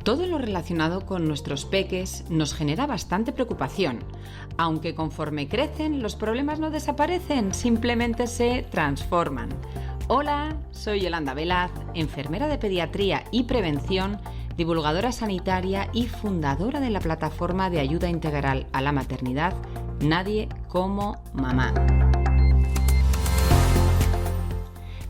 Todo lo relacionado con nuestros peques nos genera bastante preocupación, aunque conforme crecen los problemas no desaparecen, simplemente se transforman. Hola, soy Yolanda Velaz, enfermera de pediatría y prevención, divulgadora sanitaria y fundadora de la plataforma de ayuda integral a la maternidad Nadie como Mamá.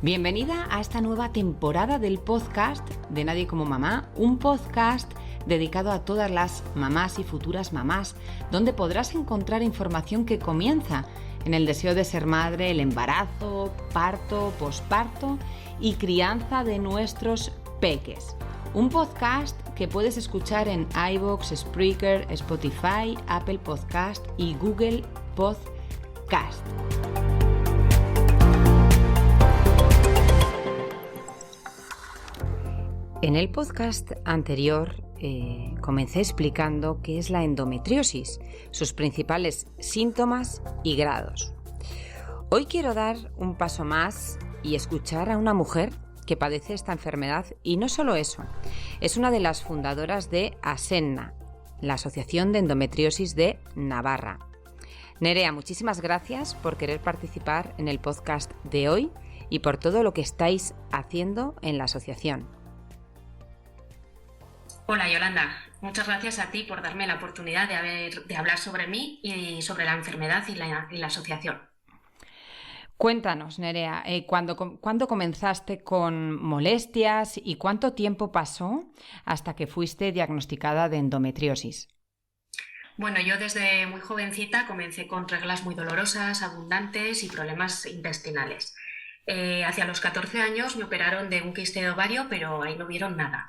Bienvenida a esta nueva temporada del podcast de Nadie como Mamá, un podcast dedicado a todas las mamás y futuras mamás, donde podrás encontrar información que comienza en el deseo de ser madre, el embarazo, parto, posparto y crianza de nuestros peques. Un podcast que puedes escuchar en iVoox, Spreaker, Spotify, Apple Podcast y Google Podcast. En el podcast anterior comencé explicando qué es la endometriosis, sus principales síntomas y grados. Hoy quiero dar un paso más y escuchar a una mujer que padece esta enfermedad y no solo eso, es una de las fundadoras de ASENNA, la Asociación de Endometriosis de Navarra. Nerea, muchísimas gracias por querer participar en el podcast de hoy y por todo lo que estáis haciendo en la asociación. Hola Yolanda, muchas gracias a ti por darme la oportunidad de hablar sobre mí y sobre la enfermedad y la asociación. Cuéntanos, Nerea, ¿cuándo comenzaste con molestias y cuánto tiempo pasó hasta que fuiste diagnosticada de endometriosis? Bueno, yo desde muy jovencita comencé con reglas muy dolorosas, abundantes y problemas intestinales. Hacia los 14 años me operaron de un quiste de ovario, pero ahí no vieron nada.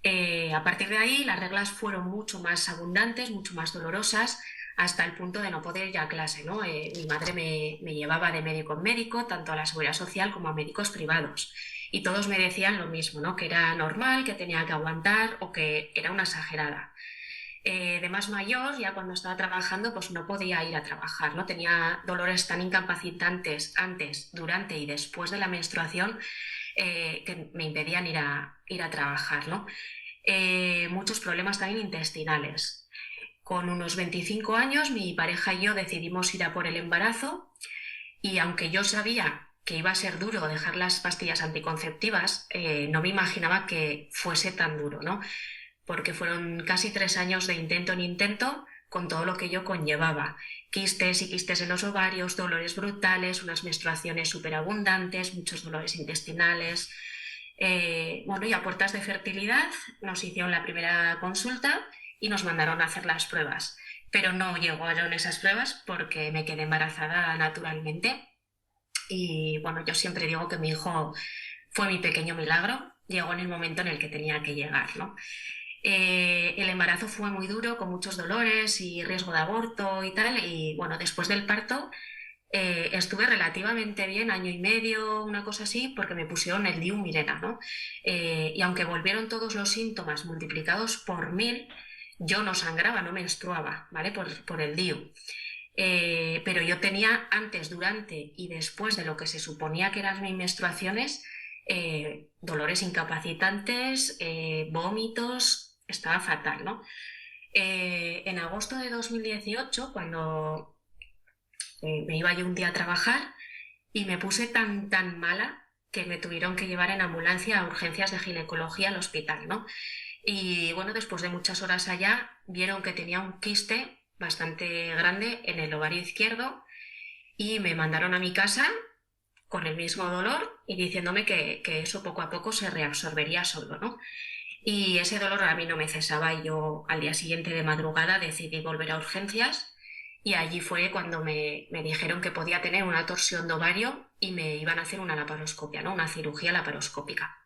A partir de ahí las reglas fueron mucho más abundantes, mucho más dolorosas, hasta el punto de no poder ir a clase, ¿no? Mi madre me llevaba de médico en médico, tanto a la Seguridad Social como a médicos privados. Y todos me decían lo mismo, ¿no? Que era normal, que tenía que aguantar o que era una exagerada. De más mayor, ya cuando estaba trabajando, pues no podía ir a trabajar, ¿no? Tenía dolores tan incapacitantes antes, durante y después de la menstruación que me impedían ir a trabajar, ¿no? Muchos problemas también intestinales. Con unos 25 años mi pareja y yo decidimos ir a por el embarazo y aunque yo sabía que iba a ser duro dejar las pastillas anticonceptivas, no me imaginaba que fuese tan duro, ¿no? Porque fueron casi 3 años de intento en intento con todo lo que ello conllevaba. Quistes y quistes en los ovarios, dolores brutales, unas menstruaciones superabundantes, muchos dolores intestinales. Y a puertas de fertilidad nos hicieron la primera consulta y nos mandaron a hacer las pruebas. Pero no llegaron esas pruebas porque me quedé embarazada naturalmente. Y bueno, yo siempre digo que mi hijo fue mi pequeño milagro, llegó en el momento en el que tenía que llegar, ¿no? El embarazo fue muy duro, con muchos dolores y riesgo de aborto y tal, y bueno, después del parto estuve relativamente bien, año y medio, una cosa así, porque me pusieron el DIU Mirena, ¿no? Y aunque volvieron todos los síntomas multiplicados por 1000, yo no sangraba, no menstruaba, ¿vale? Por el DIU. Pero yo tenía antes, durante y después de lo que se suponía que eran mis menstruaciones, dolores incapacitantes, vómitos, estaba fatal, ¿no? En agosto de 2018, cuando me iba yo un día a trabajar y me puse tan mala que me tuvieron que llevar en ambulancia a urgencias de ginecología al hospital, ¿no? Y bueno, después de muchas horas allá, vieron que tenía un quiste bastante grande en el ovario izquierdo y me mandaron a mi casa con el mismo dolor y diciéndome que eso poco a poco se reabsorbería solo, ¿no? Y ese dolor a mí no me cesaba y yo al día siguiente de madrugada decidí volver a urgencias y allí fue cuando me dijeron que podía tener una torsión de ovario y me iban a hacer una laparoscopia, ¿no? Una cirugía laparoscópica.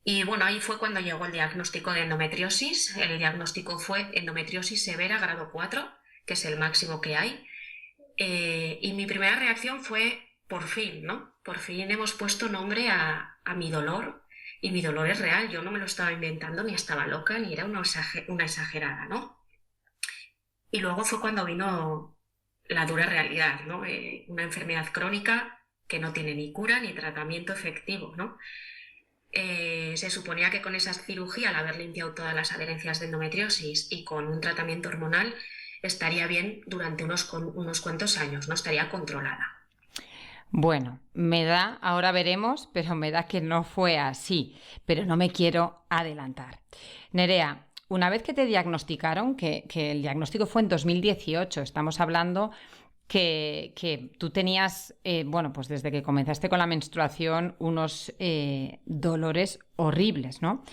Y bueno, ahí fue cuando llegó el diagnóstico de endometriosis. El diagnóstico fue endometriosis severa grado 4, que es el máximo que hay. Y mi primera reacción fue, por fin, ¿no? Por fin hemos puesto nombre a mi dolor. Y mi dolor es real, yo no me lo estaba inventando, ni estaba loca, ni era una exagerada, ¿no? Y luego fue cuando vino la dura realidad, ¿no? Una enfermedad crónica que no tiene ni cura ni tratamiento efectivo, ¿no? Se suponía que con esa cirugía, al haber limpiado todas las adherencias de endometriosis y con un tratamiento hormonal, estaría bien durante unos cuantos años, no estaría controlada. Bueno, me da, ahora veremos, pero me da que no fue así, pero no me quiero adelantar. Nerea, una vez que te diagnosticaron, que el diagnóstico fue en 2018, estamos hablando que tú tenías, bueno, pues desde que comenzaste con la menstruación, unos dolores horribles, ¿no?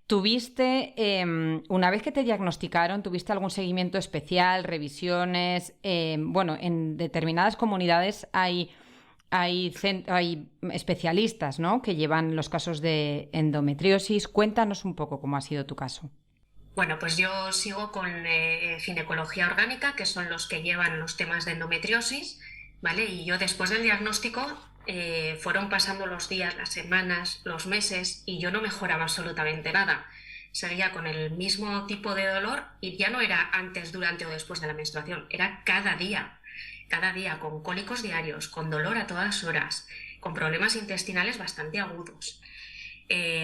¿Tuviste, una vez que te diagnosticaron, tuviste algún seguimiento especial, revisiones? Bueno, en determinadas comunidades hay especialistas, ¿no?, que llevan los casos de endometriosis. Cuéntanos un poco cómo ha sido tu caso. Bueno, pues yo sigo con ginecología orgánica, que son los que llevan los temas de endometriosis, ¿vale? Y yo después del diagnóstico fueron pasando los días, las semanas, los meses y yo no mejoraba absolutamente nada. Seguía con el mismo tipo de dolor y ya no era antes, durante o después de la menstruación, era cada día con cólicos diarios, con dolor a todas horas, con problemas intestinales bastante agudos.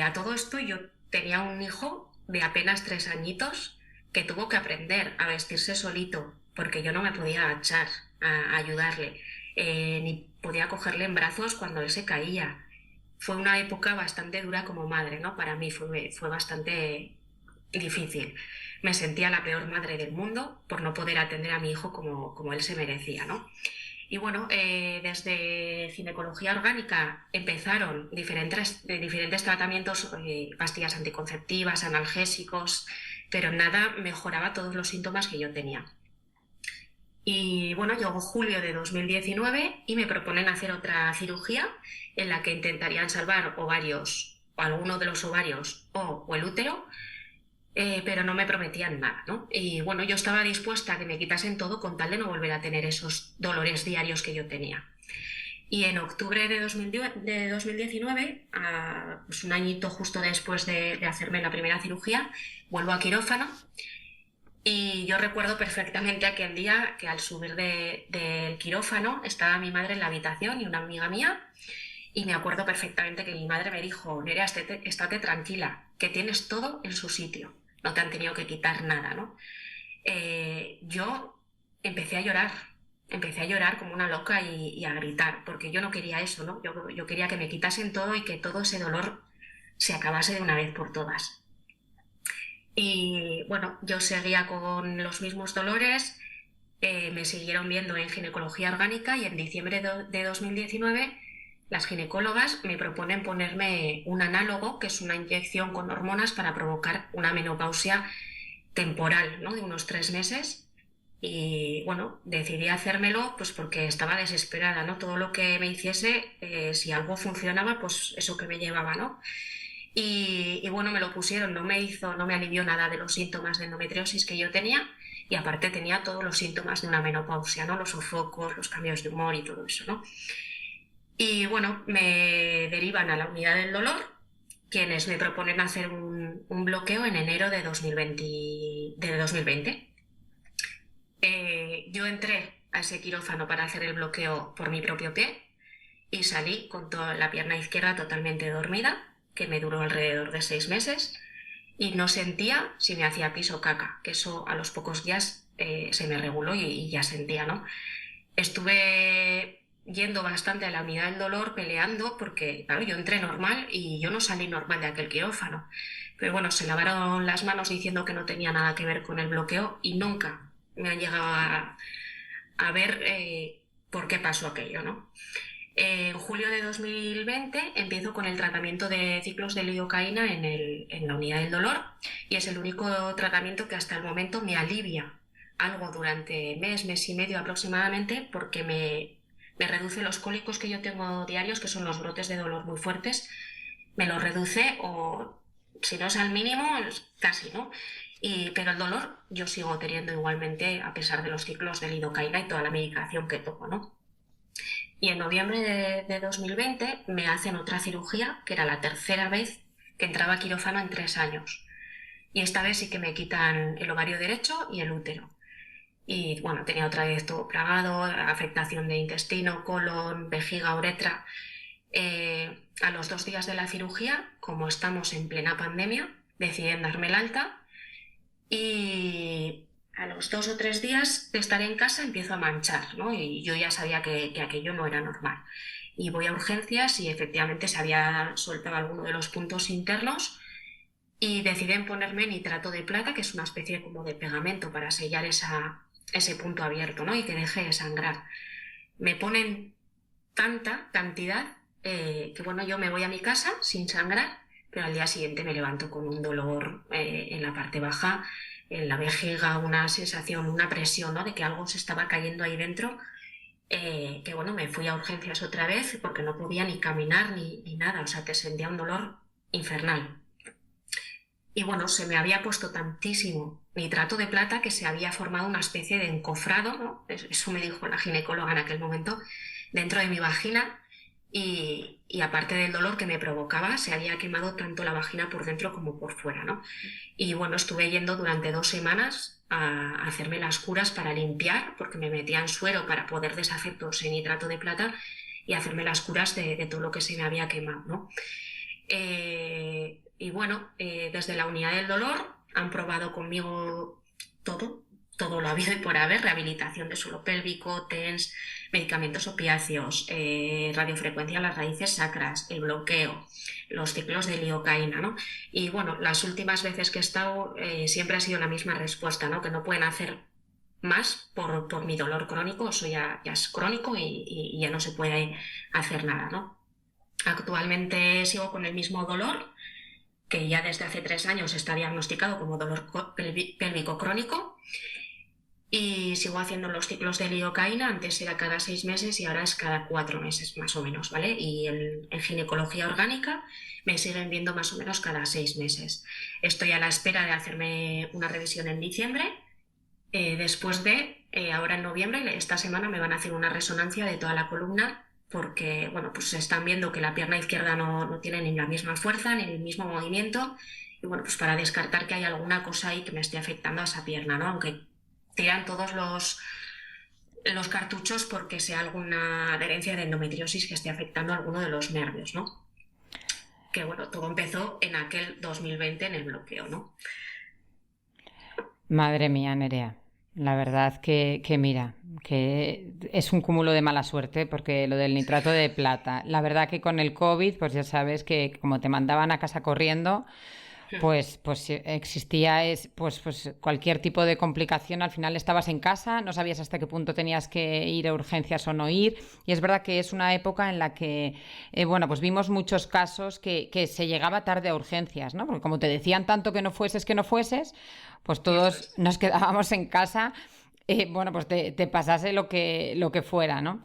A todo esto yo tenía un hijo de apenas 3 añitos que tuvo que aprender a vestirse solito porque yo no me podía agachar a ayudarle, ni podía cogerle en brazos cuando él se caía. Fue una época bastante dura como madre, ¿no? Para mí fue bastante difícil. Me sentía la peor madre del mundo por no poder atender a mi hijo como él se merecía, ¿no? Y bueno, desde ginecología orgánica empezaron diferentes tratamientos, pastillas anticonceptivas, analgésicos, pero nada mejoraba todos los síntomas que yo tenía. Y bueno, llegó julio de 2019 y me proponen hacer otra cirugía en la que intentarían salvar ovarios, o alguno de los ovarios o el útero, pero no me prometían nada, ¿no? Y bueno, yo estaba dispuesta a que me quitasen todo con tal de no volver a tener esos dolores diarios que yo tenía. Y en octubre de 2019, pues un añito justo después de hacerme la primera cirugía, vuelvo a quirófano y yo recuerdo perfectamente aquel día que al subir del quirófano estaba mi madre en la habitación y una amiga mía. Y me acuerdo perfectamente que mi madre me dijo: Nerea, estate tranquila, que tienes todo en su sitio, no te han tenido que quitar nada, ¿no? Yo empecé a llorar como una loca y a gritar, porque yo no quería eso, ¿no? Yo quería que me quitasen todo y que todo ese dolor se acabase de una vez por todas. Y bueno, yo seguía con los mismos dolores, me siguieron viendo en ginecología orgánica y en diciembre de 2019 las ginecólogas me proponen ponerme un análogo, que es una inyección con hormonas para provocar una menopausia temporal, ¿no?, de unos 3 meses. Y bueno, decidí hacérmelo pues porque estaba desesperada, ¿no? Todo lo que me hiciese, si algo funcionaba, pues eso que me llevaba, ¿no? Y bueno, me lo pusieron, no me alivió nada de los síntomas de endometriosis que yo tenía y aparte tenía todos los síntomas de una menopausia, ¿no? Los sofocos, los cambios de humor y todo eso, ¿no? Y bueno, me derivan a la unidad del dolor, quienes me proponen hacer un bloqueo en enero de 2020. Yo entré a ese quirófano para hacer el bloqueo por mi propio pie y salí con toda la pierna izquierda totalmente dormida, que me duró alrededor de 6 meses, y no sentía si me hacía pis o caca, que eso a los pocos días se me reguló y ya sentía, ¿no? Estuve yendo bastante a la unidad del dolor peleando porque, claro, yo entré normal y yo no salí normal de aquel quirófano. Pero bueno, se lavaron las manos diciendo que no tenía nada que ver con el bloqueo y nunca me han llegado a ver por qué pasó aquello, ¿no? En julio de 2020 empiezo con el tratamiento de ciclos de lidocaína en la unidad del dolor y es el único tratamiento que hasta el momento me alivia algo durante mes y medio aproximadamente, porque me reduce los cólicos que yo tengo diarios, que son los brotes de dolor muy fuertes, me los reduce o si no es al mínimo, casi, ¿no? Pero el dolor yo sigo teniendo igualmente a pesar de los ciclos de lidocaína y toda la medicación que tomo, ¿no? Y en noviembre de 2020 me hacen otra cirugía, que era la tercera vez que entraba a quirófano en 3 años. Y esta vez sí que me quitan el ovario derecho y el útero. Y bueno, tenía otra vez todo plagado, afectación de intestino, colon, vejiga, uretra. A los 2 días de la cirugía, como estamos en plena pandemia, deciden darme el alta y a los 2 o 3 días de estar en casa empiezo a manchar, ¿no? Y yo ya sabía que aquello no era normal. Y voy a urgencias y efectivamente se había soltado alguno de los puntos internos y deciden ponerme nitrato de plata, que es una especie como de pegamento para sellar ese punto abierto, ¿no? Y que deje de sangrar. Me ponen tanta cantidad que bueno, yo me voy a mi casa sin sangrar, pero al día siguiente me levanto con un dolor en la parte baja, en la vejiga, una sensación, una presión, ¿no? De que algo se estaba cayendo ahí dentro, que bueno, me fui a urgencias otra vez porque no podía ni caminar ni nada, o sea, que sentía un dolor infernal. Y bueno, se me había puesto tantísimo nitrato de plata que se había formado una especie de encofrado, ¿no? Eso me dijo la ginecóloga en aquel momento, dentro de mi vagina y aparte del dolor que me provocaba, se había quemado tanto la vagina por dentro como por fuera, ¿no? Y bueno, estuve yendo durante 2 semanas a hacerme las curas para limpiar, porque me metían suero para poder deshacer todo ese nitrato de plata y hacerme las curas de todo lo que se me había quemado, ¿no? Y bueno, desde la unidad del dolor han probado conmigo todo lo habido y por haber, rehabilitación de suelo pélvico, TENS, medicamentos opiáceos, radiofrecuencia a las raíces sacras, el bloqueo, los ciclos de lidocaína, ¿no? Y bueno, las últimas veces que he estado siempre ha sido la misma respuesta, ¿no? Que no pueden hacer más por mi dolor crónico, eso ya es crónico y ya no se puede hacer nada, ¿no? Actualmente sigo con el mismo dolor, que ya desde hace 3 años está diagnosticado como dolor pélvico crónico, y sigo haciendo los ciclos de lidocaína. Antes era cada 6 meses y ahora es cada 4 meses más o menos, ¿vale? Y en ginecología orgánica me siguen viendo más o menos cada 6 meses. Estoy a la espera de hacerme una revisión en diciembre, después de, ahora en noviembre, esta semana me van a hacer una resonancia de toda la columna porque, bueno, pues se están viendo que la pierna izquierda no tiene ni la misma fuerza ni el mismo movimiento y, bueno, pues para descartar que hay alguna cosa ahí que me esté afectando a esa pierna, ¿no? Aunque tiran todos los cartuchos porque sea alguna adherencia de endometriosis que esté afectando a alguno de los nervios, ¿no? Que, bueno, todo empezó en aquel 2020 en el bloqueo, ¿no? Madre mía, Nerea. La verdad que mira, que es un cúmulo de mala suerte porque lo del nitrato de plata, la verdad que con el COVID, pues ya sabes que como te mandaban a casa corriendo, pues existía pues cualquier tipo de complicación. Al final estabas en casa, no sabías hasta qué punto tenías que ir a urgencias o no ir. Y es verdad que es una época en la que, bueno, pues vimos muchos casos que se llegaba tarde a urgencias, ¿no? Porque como te decían tanto que no fueses, pues Eso todos es. nos quedábamos en casa. Bueno, pues te pasase lo que fuera, ¿no?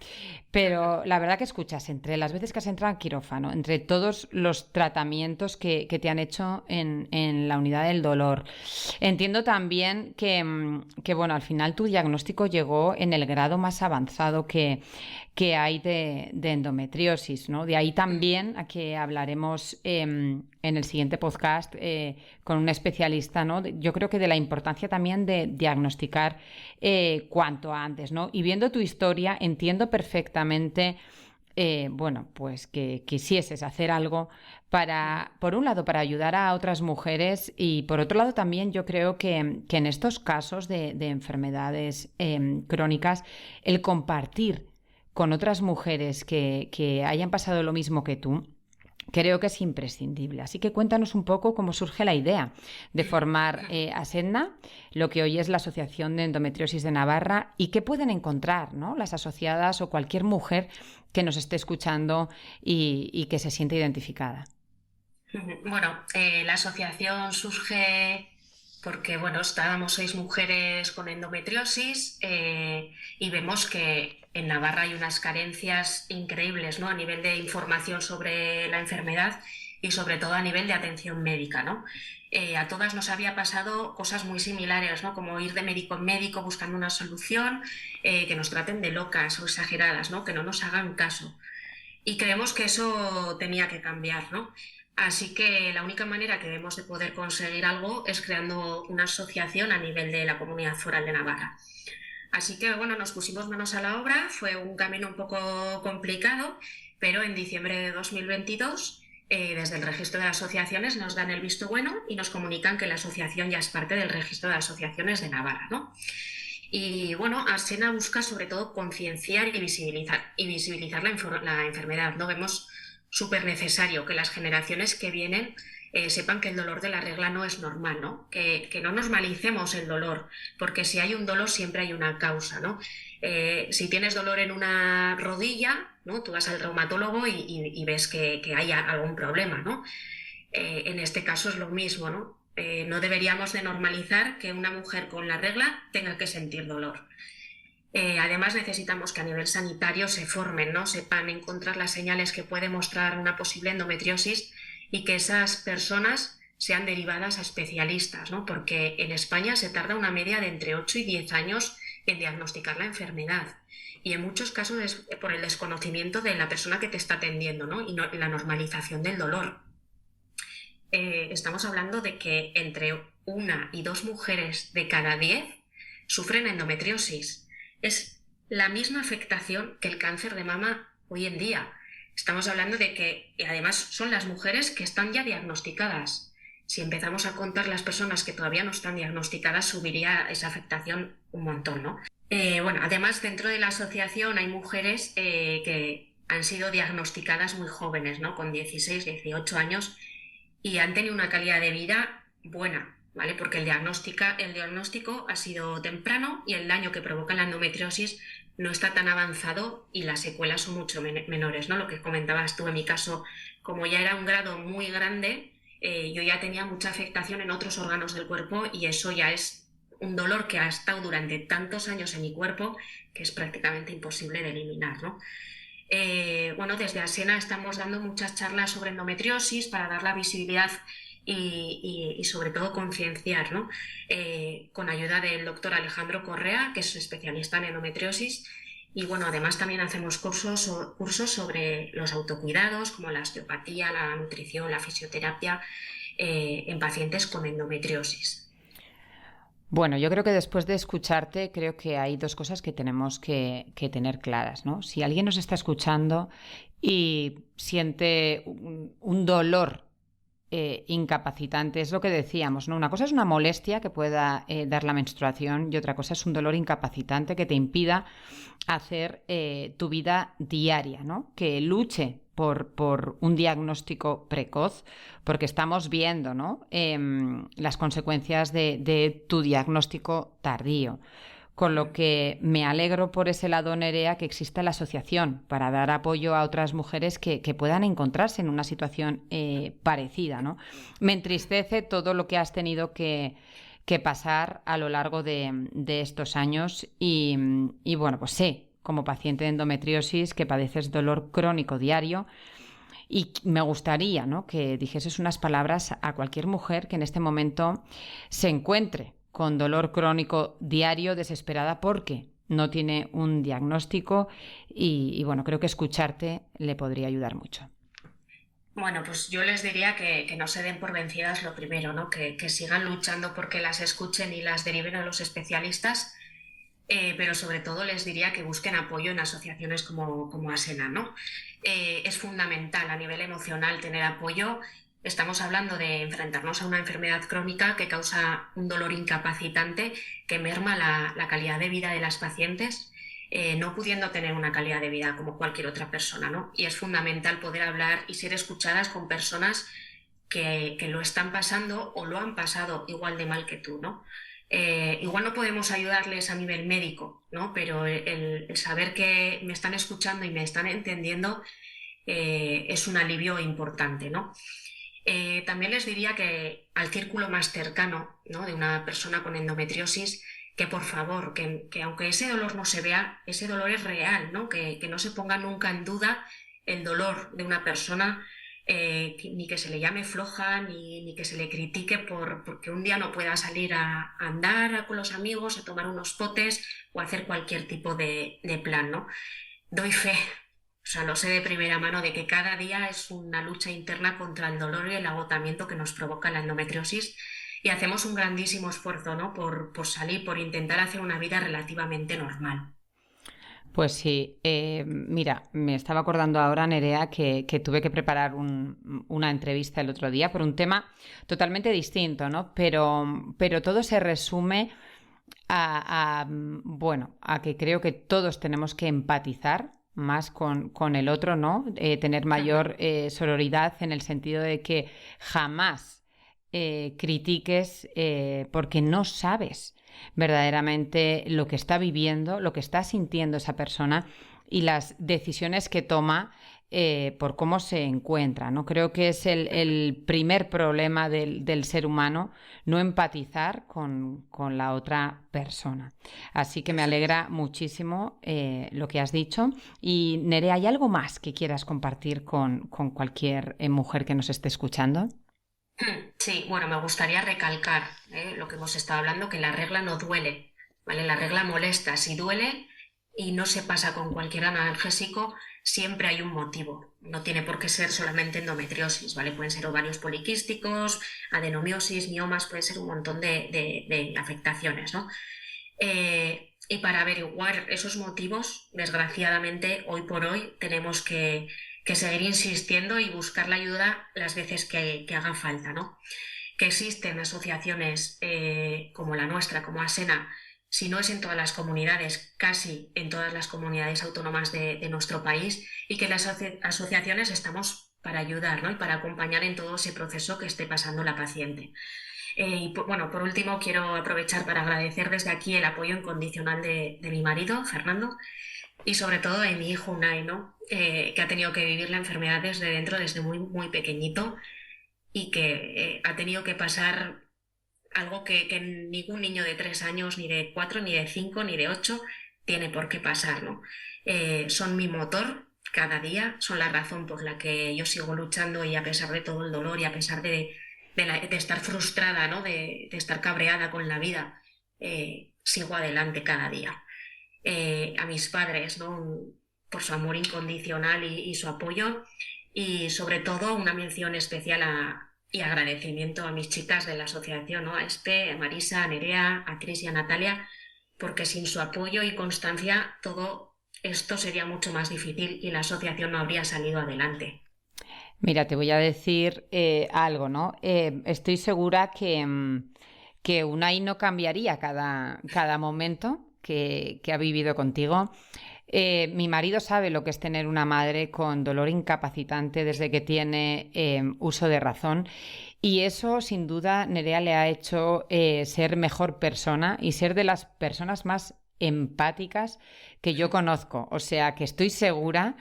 Pero la verdad que escuchas, entre las veces que has entrado en quirófano, entre todos los tratamientos que te han hecho en la unidad del dolor, entiendo también que, bueno, al final tu diagnóstico llegó en el grado más avanzado que hay de endometriosis, ¿no? De ahí también a que hablaremos en el siguiente podcast con un especialista, ¿no? Yo creo que de la importancia también de diagnosticar cuanto antes, ¿no? Y viendo tu historia, entiendo perfectamente, bueno, pues que quisieses hacer algo para, por un lado, para ayudar a otras mujeres y por otro lado también yo creo que en estos casos de enfermedades crónicas, el compartir con otras mujeres que hayan pasado lo mismo que tú, creo que es imprescindible. Así que cuéntanos un poco cómo surge la idea de formar ASENNA, lo que hoy es la Asociación de Endometriosis de Navarra, y qué pueden encontrar, ¿no?, las asociadas o cualquier mujer que nos esté escuchando y que se siente identificada. Bueno, la asociación surge porque, bueno, estábamos 6 mujeres con endometriosis y vemos que en Navarra hay unas carencias increíbles, ¿no? A nivel de información sobre la enfermedad y sobre todo a nivel de atención médica, ¿no? A todas nos había pasado cosas muy similares, ¿no? Como ir de médico en médico buscando una solución, que nos traten de locas o exageradas, ¿no? Que no nos hagan caso. Y creemos que eso tenía que cambiar, ¿no? Así que la única manera que vemos de poder conseguir algo es creando una asociación a nivel de la Comunidad Foral de Navarra. Así que, bueno, nos pusimos manos a la obra, fue un camino un poco complicado, pero en diciembre de 2022, desde el registro de asociaciones nos dan el visto bueno y nos comunican que la asociación ya es parte del registro de asociaciones de Navarra, ¿no? Y bueno, Asena busca sobre todo concienciar y visibilizar la enfermedad, ¿no? Vemos súper necesario que las generaciones que vienen sepan que el dolor de la regla no es normal, ¿no? Que no normalicemos el dolor, porque si hay un dolor siempre hay una causa, ¿no? Si tienes dolor en una rodilla, ¿no? Tú vas al reumatólogo y ves que hay algún problema, ¿no? En este caso es lo mismo, ¿no? No deberíamos de normalizar que una mujer con la regla tenga que sentir dolor. Además necesitamos que a nivel sanitario se formen, ¿no? Sepan encontrar las señales que puede mostrar una posible endometriosis y que esas personas sean derivadas a especialistas, ¿no? Porque en España se tarda una media de entre 8 y 10 años en diagnosticar la enfermedad. Y en muchos casos es por el desconocimiento de la persona que te está atendiendo, ¿no? Y la normalización del dolor. Estamos hablando de que entre 1 y 2 mujeres de cada 10 sufren endometriosis. Es la misma afectación que el cáncer de mama hoy en día. Estamos hablando de que además son las mujeres que están ya diagnosticadas. Si empezamos a contar las personas que todavía no están diagnosticadas, subiría esa afectación un montón, ¿no? Bueno, además dentro de la asociación hay mujeres que han sido diagnosticadas muy jóvenes, ¿no? Con 16, 18 años y han tenido una calidad de vida buena, ¿vale? Porque el diagnóstico ha sido temprano y el daño que provoca la endometriosis no está tan avanzado y las secuelas son mucho menores, ¿no? Lo que comentabas tú en mi caso, como ya era un grado muy grande, yo ya tenía mucha afectación en otros órganos del cuerpo y eso ya es un dolor que ha estado durante tantos años en mi cuerpo que es prácticamente imposible de eliminar, ¿no? Bueno, desde Asena estamos dando muchas charlas sobre endometriosis para dar la visibilidad y sobre todo concienciar, ¿no? Con ayuda del doctor Alejandro Correa, que es especialista en endometriosis. Y bueno, además también hacemos cursos sobre los autocuidados, como la osteopatía, la nutrición, la fisioterapia, en pacientes con endometriosis. Bueno, yo creo que después de escucharte, creo que hay dos cosas que tenemos que tener claras, ¿no? Si alguien nos está escuchando y siente un dolor incapacitante, es lo que decíamos, ¿no? Una cosa es una molestia que pueda dar la menstruación y otra cosa es un dolor incapacitante que te impida hacer tu vida diaria, ¿no? Que luche por un diagnóstico precoz, porque estamos viendo, ¿no? Las consecuencias de tu diagnóstico tardío. Con lo que me alegro por ese lado, Nerea, que exista la asociación para dar apoyo a otras mujeres que puedan encontrarse en una situación parecida, ¿no? Me entristece todo lo que has tenido que pasar a lo largo de estos años y bueno, pues sé, como paciente de endometriosis, que padeces dolor crónico diario y me gustaría, ¿no?, que dijeses unas palabras a cualquier mujer que en este momento se encuentre con dolor crónico diario, desesperada porque no tiene un diagnóstico y bueno, creo que escucharte le podría ayudar mucho. Bueno, pues yo les diría que no se den por vencidas lo primero, ¿no? Que sigan luchando porque las escuchen y las deriven a los especialistas, pero sobre todo les diría que busquen apoyo en asociaciones como Asena, ¿no? Es fundamental a nivel emocional tener apoyo. Estamos hablando de enfrentarnos a una enfermedad crónica que causa un dolor incapacitante que merma la calidad de vida de las pacientes, no pudiendo tener una calidad de vida como cualquier otra persona, ¿no? Y es fundamental poder hablar y ser escuchadas con personas que lo están pasando o lo han pasado igual de mal que tú, ¿no? Igual no podemos ayudarles a nivel médico, ¿no? Pero el saber que me están escuchando y me están entendiendo es un alivio importante, ¿no? También les diría que al círculo más cercano, ¿no?, de una persona con endometriosis, que por favor, que aunque ese dolor no se vea, ese dolor es real, ¿no? Que no se ponga nunca en duda el dolor de una persona, ni que se le llame floja, ni que se le critique porque un día no pueda salir a andar con los amigos, a tomar unos potes o a hacer cualquier tipo de plan, ¿no? Doy fe. O sea, lo sé de primera mano de que cada día es una lucha interna contra el dolor y el agotamiento que nos provoca la endometriosis y hacemos un grandísimo esfuerzo, ¿no?, por salir, por intentar hacer una vida relativamente normal. Pues sí, mira, me estaba acordando ahora, Nerea, que tuve que preparar una entrevista el otro día por un tema totalmente distinto, ¿no? Pero todo se resume a que creo que todos tenemos que empatizar más con el otro, ¿no? Tener mayor sororidad en el sentido de que jamás critiques porque no sabes verdaderamente lo que está viviendo, lo que está sintiendo esa persona y las decisiones que toma por cómo se encuentra, ¿no? Creo que es el primer problema del ser humano, no empatizar con la otra persona. Así que me alegra muchísimo lo que has dicho. Y Nerea, ¿hay algo más que quieras compartir con cualquier mujer que nos esté escuchando? Sí, bueno, me gustaría recalcar lo que hemos estado hablando, que la regla no duele, ¿vale? La regla molesta, si duele y no se pasa con cualquier analgésico, siempre hay un motivo. No tiene por qué ser solamente endometriosis, ¿vale? Pueden ser ovarios poliquísticos, adenomiosis, miomas, puede ser un montón de afectaciones, ¿no? Y para averiguar esos motivos, desgraciadamente, hoy por hoy tenemos que seguir insistiendo y buscar la ayuda las veces que haga falta, ¿no? Que existen asociaciones como la nuestra, como ASENA, si no es en todas las comunidades, casi en todas las comunidades autónomas de nuestro país, y que las asociaciones estamos para ayudar, ¿no? Y para acompañar en todo ese proceso que esté pasando la paciente. Por último, quiero aprovechar para agradecer desde aquí el apoyo incondicional de mi marido, Fernando, y sobre todo de mi hijo Unai, ¿no? Que ha tenido que vivir la enfermedad desde dentro, desde muy, muy pequeñito, y que ha tenido que pasar algo que ningún niño de 3 años, ni de 4, ni de 5, ni de 8 tiene por qué pasar, ¿no? Son mi motor cada día, son la razón por la que yo sigo luchando, y a pesar de todo el dolor y a pesar de estar frustrada, ¿no? de estar cabreada con la vida, sigo adelante cada día. A mis padres, ¿no? Por su amor incondicional y su apoyo, y sobre todo una mención especial y agradecimiento a mis chicas de la asociación, ¿no? A Espe, a Marisa, a Nerea, a Cris y a Natalia, porque sin su apoyo y constancia todo esto sería mucho más difícil y la asociación no habría salido adelante. Mira, te voy a decir algo, ¿no? Estoy segura que Unai no cambiaría cada momento que ha vivido contigo. Mi marido sabe lo que es tener una madre con dolor incapacitante desde que tiene uso de razón, y eso sin duda, Nerea, le ha hecho ser mejor persona y ser de las personas más empáticas que yo conozco. O sea, que estoy segura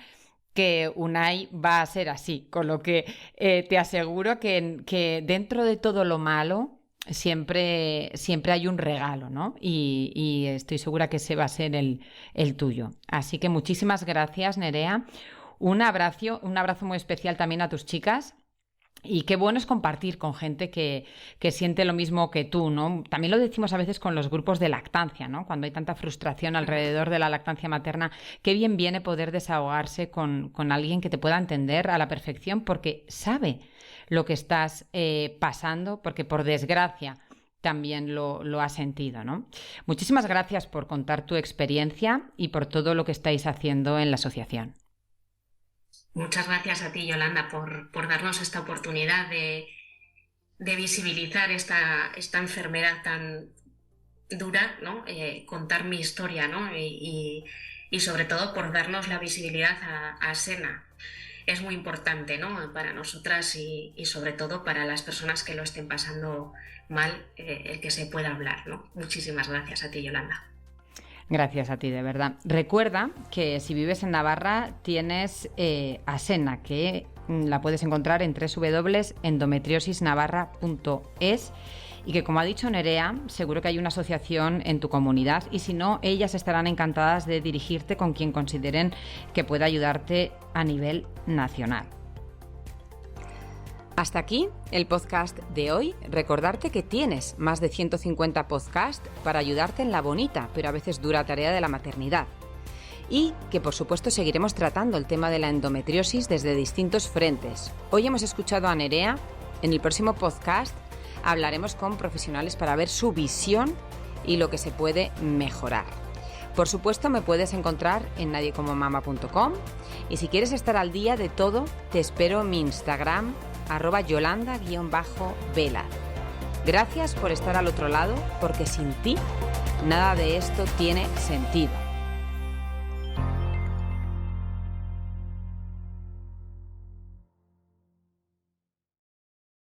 que Unai va a ser así, con lo que te aseguro que dentro de todo lo malo siempre hay un regalo, ¿no? Y estoy segura que ese va a ser el tuyo. Así que muchísimas gracias, Nerea. Un abrazo muy especial también a tus chicas. Y qué bueno es compartir con gente que siente lo mismo que tú, ¿no? También lo decimos a veces con los grupos de lactancia, ¿no? Cuando hay tanta frustración alrededor de la lactancia materna, qué bien viene poder desahogarse con alguien que te pueda entender a la perfección, porque sabe lo que estás pasando, porque por desgracia también lo ha sentido, ¿no? Muchísimas gracias por contar tu experiencia y por todo lo que estáis haciendo en la asociación. Muchas gracias a ti, Yolanda, por darnos esta oportunidad de visibilizar esta enfermedad tan dura, ¿no? Contar mi historia, ¿no? Y sobre todo por darnos la visibilidad a Sena. Es muy importante, ¿no? Para nosotras y sobre todo para las personas que lo estén pasando mal, el que se pueda hablar, ¿no? Muchísimas gracias a ti, Yolanda. Gracias a ti, de verdad. Recuerda que si vives en Navarra tienes ASENA, que la puedes encontrar en www.endometriosisnavarra.es, y que, como ha dicho Nerea, seguro que hay una asociación en tu comunidad, y si no, ellas estarán encantadas de dirigirte con quien consideren que pueda ayudarte a nivel nacional. Hasta aquí el podcast de hoy. Recordarte que tienes más de 150 podcasts para ayudarte en la bonita, pero a veces dura tarea de la maternidad. Y que, por supuesto, seguiremos tratando el tema de la endometriosis desde distintos frentes. Hoy hemos escuchado a Nerea. En el próximo podcast hablaremos con profesionales para ver su visión y lo que se puede mejorar. Por supuesto, me puedes encontrar en nadiecomomama.com y si quieres estar al día de todo, te espero en mi Instagram, @yolanda_vela. Gracias por estar al otro lado, porque sin ti nada de esto tiene sentido.